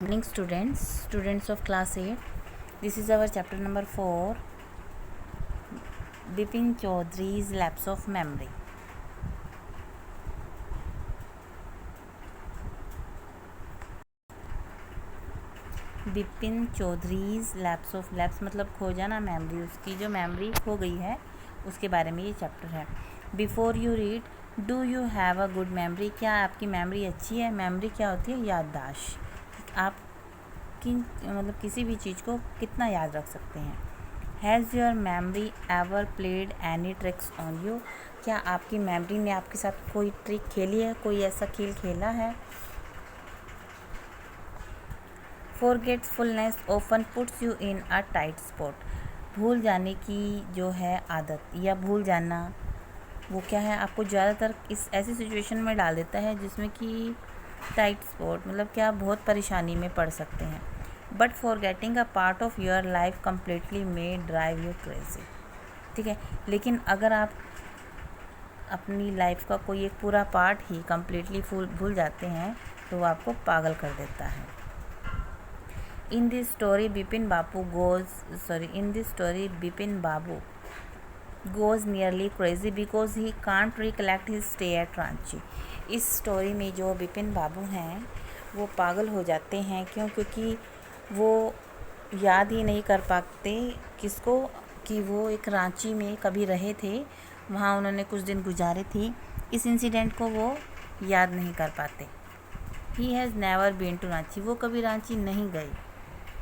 Morning students of class 8. This is our chapter number 4, Bipin Chaudhary's Lapse of Memory. Bipin Chaudhary's lapse मतलब खो जाना, memory, उसकी जो memory खो गई है उसके बारे में ये चैप्टर है. Before you read, do you have a good memory? क्या आपकी मेमोरी अच्छी है? मेमोरी क्या होती है? याददाश्त. आप मतलब किसी भी चीज़ को कितना याद रख सकते हैं. Has your memory ever played any tricks on you? क्या आपकी मेमोरी ने आपके साथ कोई ट्रिक खेली है, कोई ऐसा खेल खेला है? Forgetfulness often puts you in a tight spot. भूल जाने की जो है आदत या भूल जाना, वो क्या है, आपको ज़्यादातर इस ऐसी सिचुएशन में डाल देता है जिसमें कि टाइट स्पॉट मतलब क्या, बहुत परेशानी में पड़ सकते हैं. But forgetting a part of your life completely may drive you crazy. ठीक है, लेकिन अगर आप अपनी लाइफ का कोई एक पूरा पार्ट ही कम्प्लीटली भूल जाते हैं तो वो आपको पागल कर देता है. In this story, Bipin Babu goes nearly crazy because he can't recollect his stay at Ranchi. इस स्टोरी में जो बिपिन बाबू हैं वो पागल हो जाते हैं. क्यों? क्योंकि वो याद ही नहीं कर पाते किसको, कि वो एक रांची में कभी रहे थे, वहाँ उन्होंने कुछ दिन गुजारे थे. इस इंसिडेंट को वो याद नहीं कर पाते. He has never been to Ranchi. वो कभी रांची नहीं गए.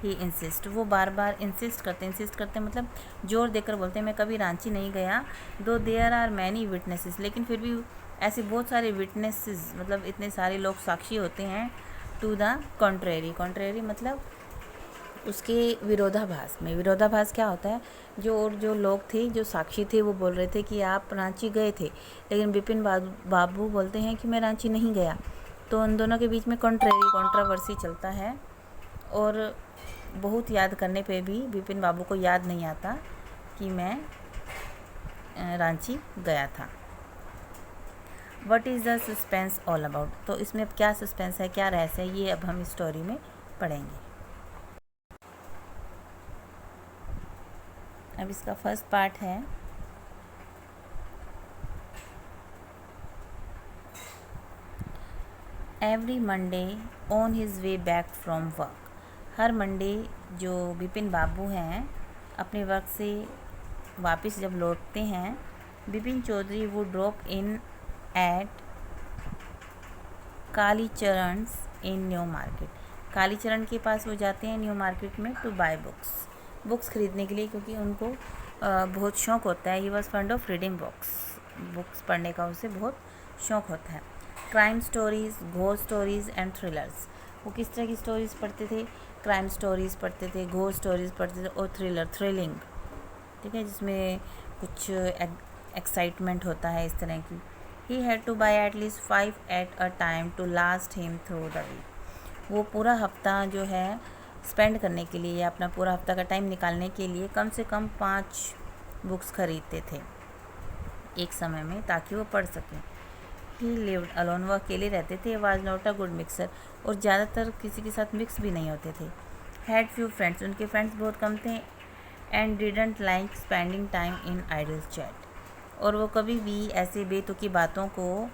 ही इंसिस्ट, वो बार बार इंसिस्ट करते मतलब जोर देकर बोलते हैं मैं कभी रांची नहीं गया. दो देयर आर मैनी विटनेसेस, लेकिन फिर भी ऐसे बहुत सारे विटनेसेस मतलब इतने सारे लोग साक्षी होते हैं. टू द कॉन्ट्रेरी मतलब उसके विरोधाभास में. विरोधाभास क्या होता है? जो लोग थे, जो साक्षी थे, वो बोल रहे थे कि आप रांची गए थे, लेकिन बिपिन बाबू बोलते हैं कि मैं रांची नहीं गया. तो उन दोनों के बीच में कंट्रोवर्सी चलता है और बहुत याद करने पे भी बिपिन बाबू को याद नहीं आता कि मैं रांची गया था. What is the suspense all about? तो इसमें क्या सस्पेंस है, क्या रहस्य है, ये अब हम इस स्टोरी में पढ़ेंगे. अब इसका फर्स्ट पार्ट है. Every Monday on his way back from work. Her Monday जो बिपिन बाबू हैं अपने वर्क से वापस जब लौटते हैं, बिपिन चौधरी वो drop in at Kalicharan's in New Market. Kalicharan के पास वो जाते हैं न्यू मार्केट में टू बाय बुक्स खरीदने के लिए, क्योंकि उनको बहुत शौक़ होता है. He was fond of reading books पढ़ने का उसे बहुत शौक़ होता है. Crime stories, ghost stories and thrillers. वो किस तरह की स्टोरीज़ पढ़ते थे? क्राइम स्टोरीज़ पढ़ते थे, घोस्ट स्टोरीज़ पढ़ते थे और थ्रिलिंग, ठीक है, जिसमें कुछ एक्साइटमेंट होता है, इस तरह की. He had to buy at least 5 at a time to last him through the week. वो पूरा हफ्ता जो है स्पेंड करने के लिए या अपना पूरा हफ्ता का टाइम निकालने के लिए कम से कम 5 बुक्स खरीदते थे एक समय में, ताकि वो पढ़ सकें. ही लिव्ड अलोन, वो अकेले रहते थे. Was not a good mixer, और ज़्यादातर किसी के साथ मिक्स भी नहीं होते थे. हैड फ्यू फ्रेंड्स, उनके फ्रेंड्स बहुत कम थे. And didn't like spending time in idle chat, और वो कभी भी ऐसे बेतुकी बातों को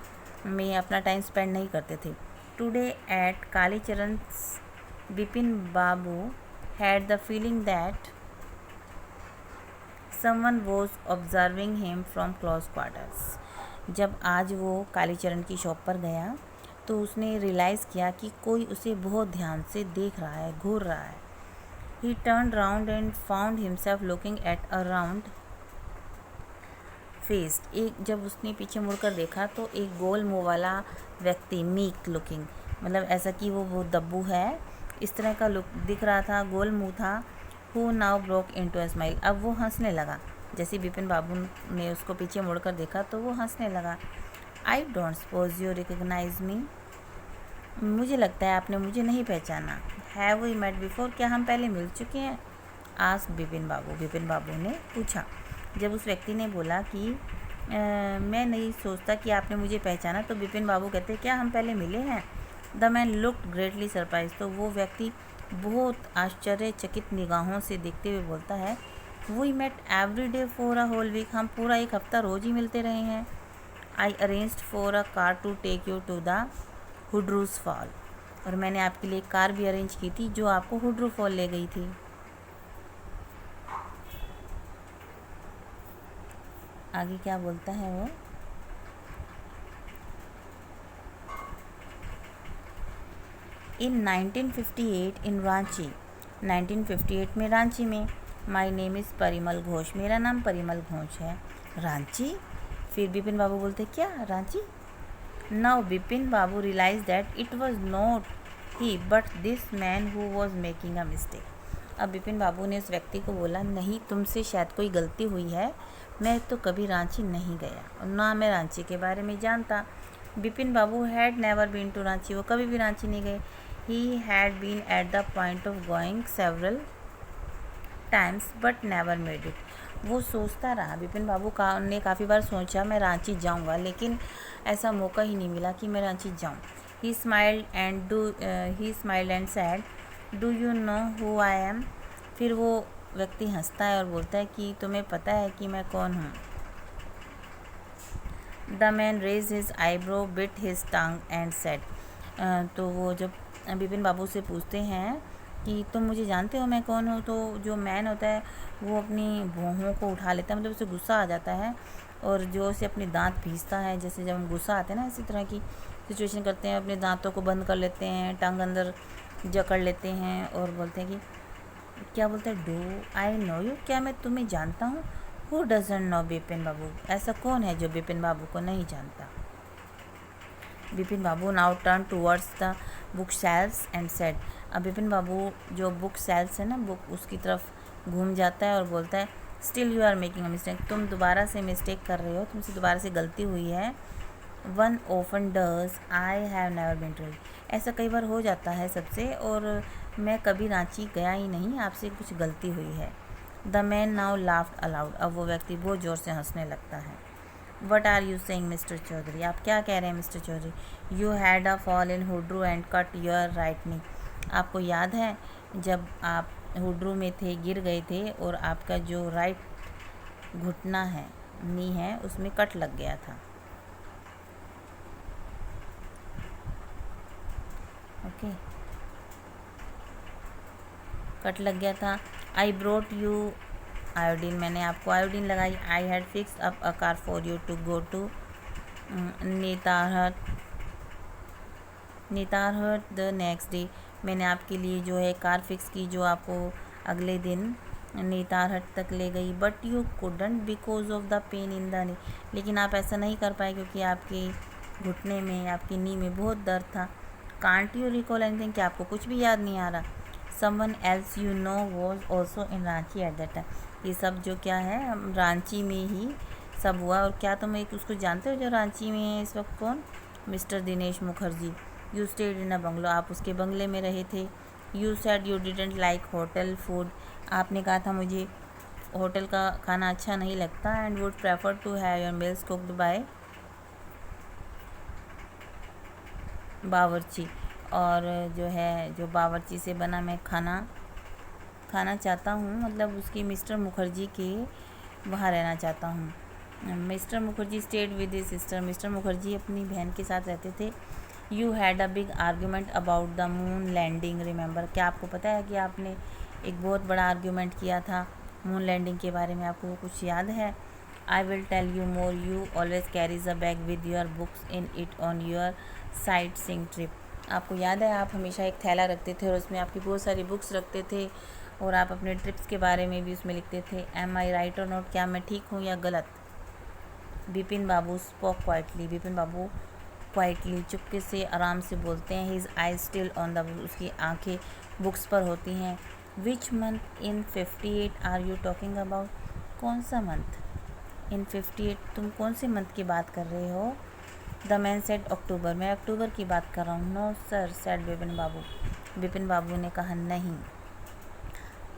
में अपना टाइम स्पेंड नहीं करते थे. Today at Kalicharan's, Bipin babu had the feeling that someone was observing him from close quarters. जब आज वो कालीचरण की शॉप पर गया तो उसने रियलाइज़ किया कि कोई उसे बहुत ध्यान से देख रहा है, घूर रहा है. ही turn round and found himself looking at a round faced. जब उसने पीछे मुड़कर देखा तो एक गोल मुँह वाला व्यक्ति, मीक लुकिंग मतलब ऐसा कि वो बहुत दब्बू है, इस तरह का लुक दिख रहा था, गोल मुँह था. Who now broke into a smile. अब वो हंसने लगा. जैसे बिपिन बाबू ने उसको पीछे मुड़कर देखा तो वो हंसने लगा. I don't suppose you recognise me. मुझे लगता है आपने मुझे नहीं पहचाना. हैव वी मेट बिफोर, क्या हम पहले मिल चुके हैं? आस्क्ड बिपिन बाबू ने पूछा. जब उस व्यक्ति ने बोला कि मैं नहीं सोचता कि आपने मुझे पहचाना, तो बिपिन बाबू कहते क्या हम पहले मिले हैं? The man looked greatly surprise, तो वो व्यक्ति बहुत आश्चर्यचकित निगाहों से देखते हुए बोलता है, we met every day for a whole week, हम पूरा एक हफ्ता रोज ही मिलते रहे हैं। I arranged for a car to take you to the हुड्रूज फॉल, और मैंने आपके लिए कार भी अरेंज की थी जो आपको हुड्रू फॉल ले गई थी। आगे क्या बोलता है वो, इन 1958 इन रांची, 1958 में रांची में, my name is Parimal Ghosh, मेरा नाम परिमल घोष है। रांची? फिर बिपिन बाबू बोलते, क्या Ranchi? Now Bipin Babu realise that it was not he but this man who was making a mistake. अब बिपिन बाबू ने उस व्यक्ति को बोला, नहीं, तुमसे शायद कोई गलती हुई है, मैं तो कभी रांची नहीं गया और ना मैं रांची के बारे में जानता। Bipin babu had never been to Ranchi, वो कभी भी रांची नहीं गए। He had been at the point of going several times but never made it, वो सोचता रहा, बिपिन बाबू ने काफ़ी बार सोचा मैं रांची जाऊंगा, लेकिन ऐसा मौका ही नहीं मिला कि मैं रांची जाऊं। ही smiled and sad, do you know who I am, फिर वो व्यक्ति हंसता है और बोलता है कि तुम्हें पता है कि मैं कौन हूँ। The man raised his eyebrow, bit his tongue and said, तो वो जब बिपिन बाबू से पूछते हैं कि तुम मुझे जानते हो मैं कौन हूँ, तो जो मैन होता है वो अपनी भौहों को उठा लेता है, मतलब उसे गुस्सा आ जाता है और जो उसे अपने दांत पीसता है, जैसे जब हम गुस्सा आते हैं ना, इसी तरह की सिचुएशन करते हैं, अपने दांतों को बंद कर लेते हैं, टंग अंदर जकड़ लेते हैं और बोलते हैं कि क्या बोलते हैं, डू आई नो यू, क्या मैं तुम्हें जानता हूँ। Who doesn't know Bipin babu, ऐसा कौन है जो बिपिन बाबू को नहीं जानता। Bipin babu now turned towards the book shelves and said, अब बिपिन बाबू जो बुक शेल्फ्स है ना, बुक, उसकी तरफ घूम जाता है और बोलता है, still you are making a mistake, तुम दोबारा से मिस्टेक कर रहे हो, तुमसे दोबारा से गलती हुई है। One often does, I have never been to, ऐसा कई बार हो जाता है सबसे, और मैं कभी रांची गया ही नहीं, आपसे कुछ गलती हुई है। The man now laughed aloud, अब वो व्यक्ति बहुत ज़ोर से हंसने लगता है। What are you saying Mister Chaudhary, आप क्या कह रहे हैं Mister Chaudhary. You had a fall in Hundru and cut your right knee, आपको याद है जब आप हुड्रू में थे, गिर गए थे और आपका जो राइट घुटना है, नी है, उसमें कट लग गया था। ओके, कट लग गया था। आई ब्रोट यू आयोडीन, मैंने आपको आयोडीन लगाई। I had fix up a car for you to go to Netarhat the next day, मैंने आपके लिए जो है कार फिक्स की जो आपको अगले दिन नेतारहट तक ले गई। But you couldn't because of the pain in the knee, लेकिन आप ऐसा नहीं कर पाए क्योंकि आपके घुटने में, आपकी नी में बहुत दर्द था। कांट यू रिकॉल एनीथिंग, क्या आपको कुछ भी याद नहीं आ रहा। Someone else you know was also in Ranchi at that time, ये सब जो क्या है रांची में ही सब हुआ। और क्या तुम एक उसको जानते हो जो रांची में है इस वक्त, कौन, mister Dinesh Mukherjee. You stayed in a bungalow, आप उसके बंगले में रहे थे। You said you didn't like hotel food, आपने कहा था मुझे होटल का खाना अच्छा नहीं लगता। And would prefer to have your meals cooked by bawarchi, और जो है जो बावर्ची से बना मैं खाना चाहता हूँ, मतलब उसकी मिस्टर मुखर्जी के वहाँ रहना चाहता हूँ। Mister Mukherjee stayed with his sister, mister Mukherjee अपनी बहन के साथ रहते थे। You had a big argument about the moon landing, remember, क्या आपको पता है कि आपने एक बहुत बड़ा आर्ग्यूमेंट किया था मून लैंडिंग के बारे में, आपको कुछ याद है। I will tell you more, you always carries a bag with your books in it on your sight seeing trip, आपको याद है आप हमेशा एक थैला रखते थे और उसमें आपकी बहुत सारी बुक्स रखते थे और आप अपने ट्रिप्स के बारे में भी उसमें लिखते थे। एम आई राइट और नॉट, क्या मैं ठीक हूँ या गलत। Bipin Babu spoke quietly, Bipin Babu quietly चुपके से आराम से बोलते हैं। His eye still on the book, उसकी आंखें बुक्स पर होती हैं। Which month in 58 are you talking about, कौन सा मंथ इन 58, तुम कौन से मंथ की बात कर रहे हो। द मैन सेड अक्टूबर, मैं अक्टूबर की बात कर रहा हूँ। No sir said Bipin Babu, Bipin Babu ने कहा नहीं।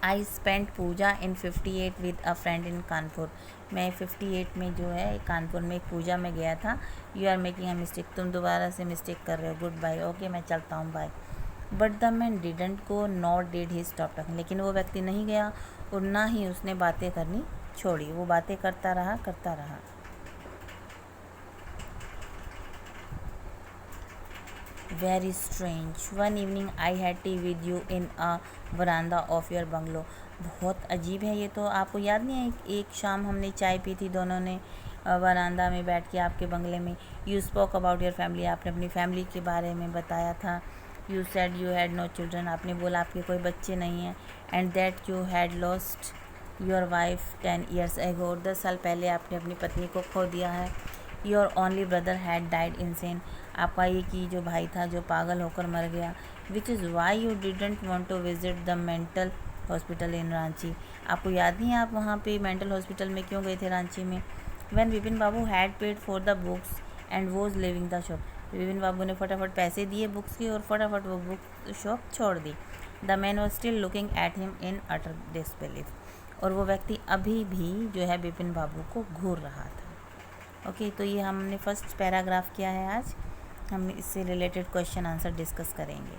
I spent Puja in 58 with a friend in Kanpur. मैं 58 में जो है कानपुर में एक पूजा में गया था। You are making a mistake, तुम दोबारा से मिस्टेक कर रहे हो। गुड बाय, ओके मैं चलता हूँ, bye. But the man didn't go not did he stop talking, लेकिन वो व्यक्ति नहीं गया और ना ही उसने बातें करनी छोड़ी, वो बातें करता रहा करता रहा। Very strange, one evening I had tea with you in a veranda of your bungalow. बहुत अजीब है ये तो। आपको याद नहीं है एक शाम हमने चाय पी थी दोनों ने वरांदा में बैठ के आपके बंगले में। You spoke about your family, आपने अपनी फैमिली के बारे में बताया था। You said you had no children, आपने बोला आपके कोई बच्चे नहीं हैं। And that you had lost your wife 10 years ago, 10 साल पहले आपने अपनी पत्नी को खो दिया है। Your only brother had died insane, आपका एक ही जो भाई था जो पागल होकर मर गया। Which is why you didn't want to visit the mental hospital in Ranchi, आपको याद नहीं है आप वहाँ पे मेंटल हॉस्पिटल में क्यों गए थे रांची में। When Bipin babu had paid for the books and was living the shop, Bipin babu ने फटाफट पैसे दिए बुक्स के और फटाफट वो बुक शॉप छोड़ दी। The man was still looking at him in utter disbelief, और वो व्यक्ति अभी भी जो है विपिन बाबू को घूर रहा था। ओके, तो ये हमने फर्स्ट पैराग्राफ किया है आज। हम इससे रिलेटेड क्वेश्चन आंसर डिस्कस करेंगे।